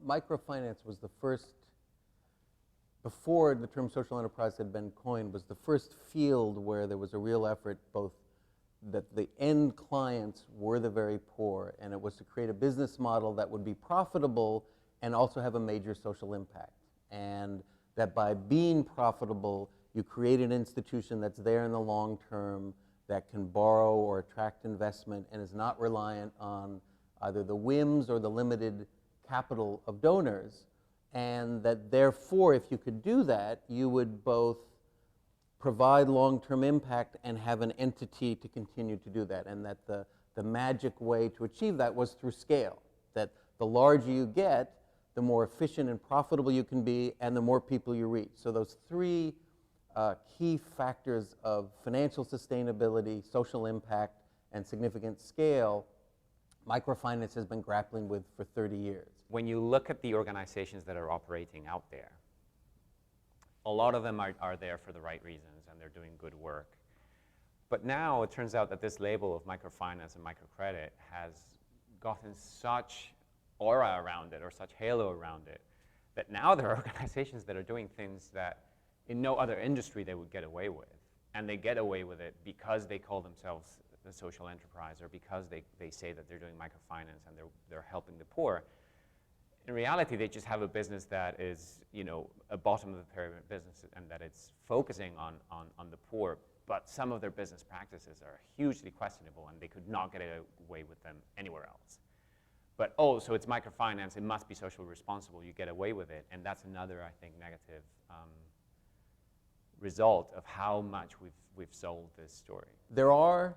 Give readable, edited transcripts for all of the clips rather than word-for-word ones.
microfinance was the first, before the term social enterprise had been coined, was the first field where there was a real effort both that the end clients were the very poor, and it was to create a business model that would be profitable and also have a major social impact. And that by being profitable, you create an institution that's there in the long term, that can borrow or attract investment and is not reliant on either the whims or the limited capital of donors. And that therefore, if you could do that, you would both provide long-term impact and have an entity to continue to do that. And that the magic way to achieve that was through scale. That the larger you get, the more efficient and profitable you can be, and the more people you reach. So those three key factors of financial sustainability, social impact, and significant scale, microfinance has been grappling with for 30 years. When you look at the organizations that are operating out there, a lot of them are there for the right reasons and they're doing good work. But now it turns out that this label of microfinance and microcredit has gotten such aura around it, or such halo around it, that now there are organizations that are doing things that in no other industry they would get away with. And they get away with it because they call themselves the social enterprise, or because they say that they're doing microfinance and they're helping the poor. In reality, they just have a business that is, you know, a bottom of the pyramid business, and that it's focusing on the poor, but some of their business practices are hugely questionable and they could not get away with them anywhere else. But oh, so it's microfinance, it must be socially responsible, you get away with it, and that's another, I think, negative result of how much we've sold this story. There are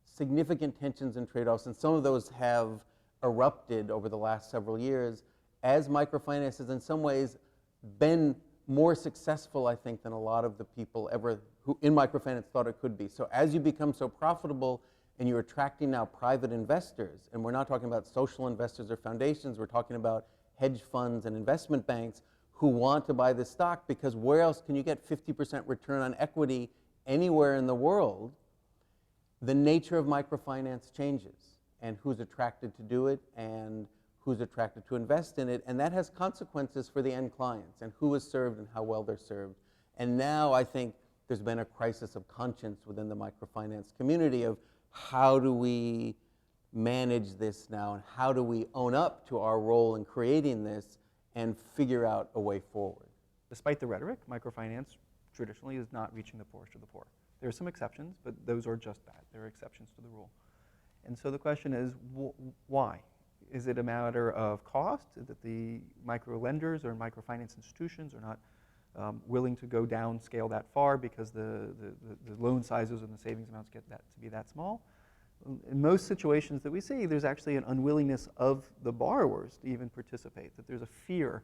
significant tensions and trade-offs, and some of those have erupted over the last several years as microfinance has in some ways been more successful, I think, than a lot of the people ever who in microfinance thought it could be. So as you become so profitable and you're attracting now private investors, and we're not talking about social investors or foundations, we're talking about hedge funds and investment banks who want to buy this stock, because where else can you get 50% return on equity anywhere in the world? The nature of microfinance changes, and who's attracted to do it, and who's attracted to invest in it, and that has consequences for the end clients, and who is served and how well they're served. And now I think there's been a crisis of conscience within the microfinance community of how do we manage this now, and how do we own up to our role in creating this and figure out a way forward. Despite the rhetoric, microfinance traditionally is not reaching the poorest of the poor. There are some exceptions, but those are just that. There are exceptions to the rule. And so the question is, why? Is it a matter of cost, that the micro lenders or microfinance institutions are not willing to go scale that far because the loan sizes and the savings amounts get that to be that small? In most situations that we see, there's actually an unwillingness of the borrowers to even participate, that there's a fear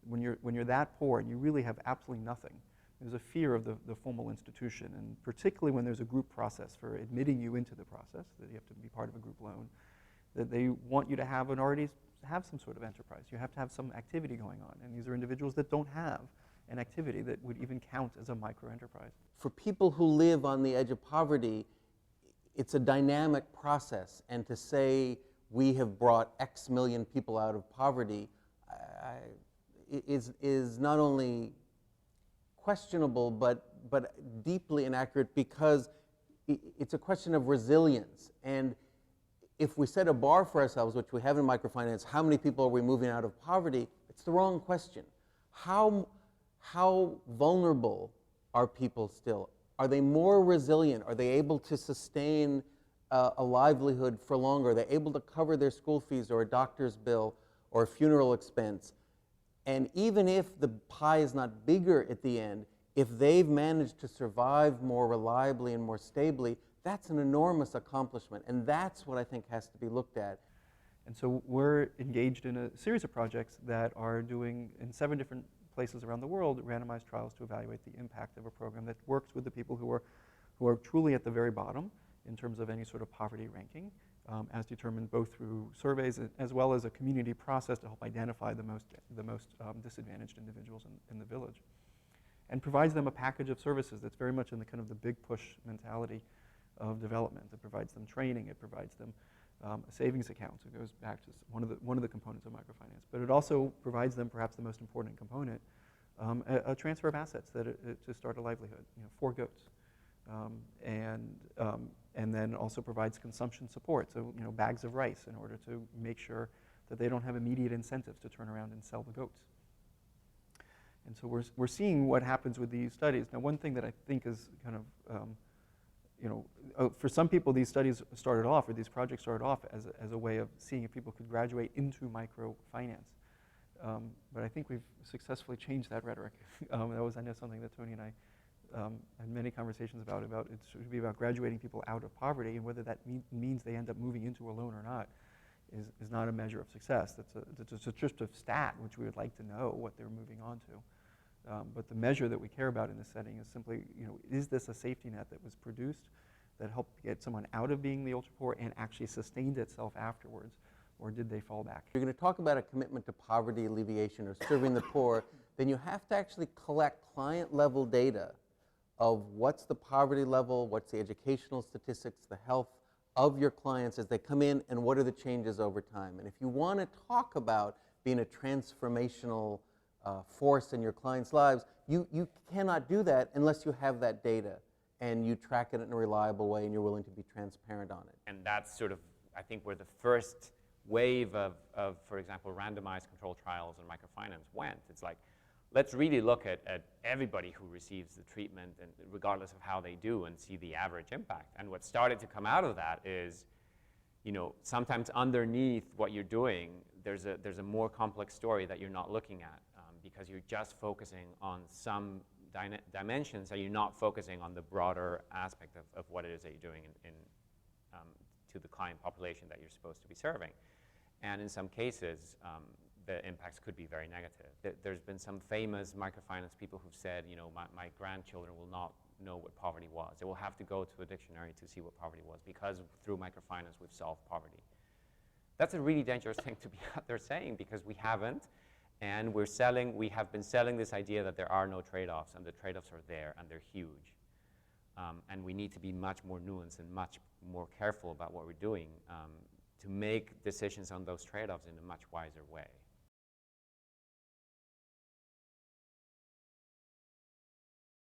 when you're that poor and you really have absolutely nothing. There's a fear of the formal institution, and particularly when there's a group process for admitting you into the process, that you have to be part of a group loan, that they want you to have have some sort of enterprise. You have to have some activity going on, and these are individuals that don't have an activity that would even count as a micro-enterprise. For people who live on the edge of poverty, it's a dynamic process, and to say we have brought X million people out of poverty is not only questionable but deeply inaccurate, because it's a question of resilience. And if we set a bar for ourselves, which we have in microfinance, how many people are we moving out of poverty? It's the wrong question. How vulnerable are people still? Are they more resilient? Are they able to sustain a livelihood for longer? Are they able to cover their school fees or a doctor's bill or a funeral expense? And even if the pie is not bigger at the end, if they've managed to survive more reliably and more stably, that's an enormous accomplishment. And that's what I think has to be looked at. And so we're engaged in a series of projects that are doing, in 7 different places around the world, randomized trials to evaluate the impact of a program that works with the people who are truly at the very bottom in terms of any sort of poverty ranking, as determined both through surveys as well as a community process to help identify the most disadvantaged individuals in the village, and provides them a package of services that's very much in the kind of the big push mentality of development. It provides them training, it provides them a savings account. So it goes back to one of the components of microfinance. But it also provides them perhaps the most important component, a transfer of assets to start a livelihood. 4 goats, and then also provides consumption support. So bags of rice in order to make sure that they don't have immediate incentives to turn around and sell the goats. And so we're seeing what happens with these studies. Now, one thing that I think is kind of, for some people, these studies started off, or these projects started off as a way of seeing if people could graduate into microfinance. But I think we've successfully changed that rhetoric. That was, I know, something that Tony and I had many conversations about it should be about graduating people out of poverty, and whether that means they end up moving into a loan or not is not a measure of success. That's just a stat, which we would like to know what they're moving on to. But the measure that we care about in this setting is simply, is this a safety net that was produced that helped get someone out of being the ultra poor and actually sustained itself afterwards, or did they fall back? If you're going to talk about a commitment to poverty alleviation or serving the poor, then you have to actually collect client-level data of what's the poverty level, what's the educational statistics, the health of your clients as they come in, and what are the changes over time. And if you want to talk about being a transformational force in your clients' lives, you cannot do that unless you have that data and you track it in a reliable way and you're willing to be transparent on it. And that's sort of, I think, where the first wave of, for example, randomized controlled trials in microfinance went. It's like, let's really look at everybody who receives the treatment, and regardless of how they do, and see the average impact. And what started to come out of that is, sometimes underneath what you're doing, there's a more complex story that you're not looking at, because you're just focusing on some dimensions, and you're not focusing on the broader aspect of what it is that you're doing to the client population that you're supposed to be serving. And in some cases, the impacts could be very negative. There's been some famous microfinance people who've said, my grandchildren will not know what poverty was. They will have to go to a dictionary to see what poverty was, because through microfinance we've solved poverty. That's a really dangerous thing to be out there saying, because we haven't, and we have been selling this idea that there are no trade-offs, and the trade-offs are there, and they're huge. And we need to be much more nuanced and much more careful about what we're doing to make decisions on those trade-offs in a much wiser way.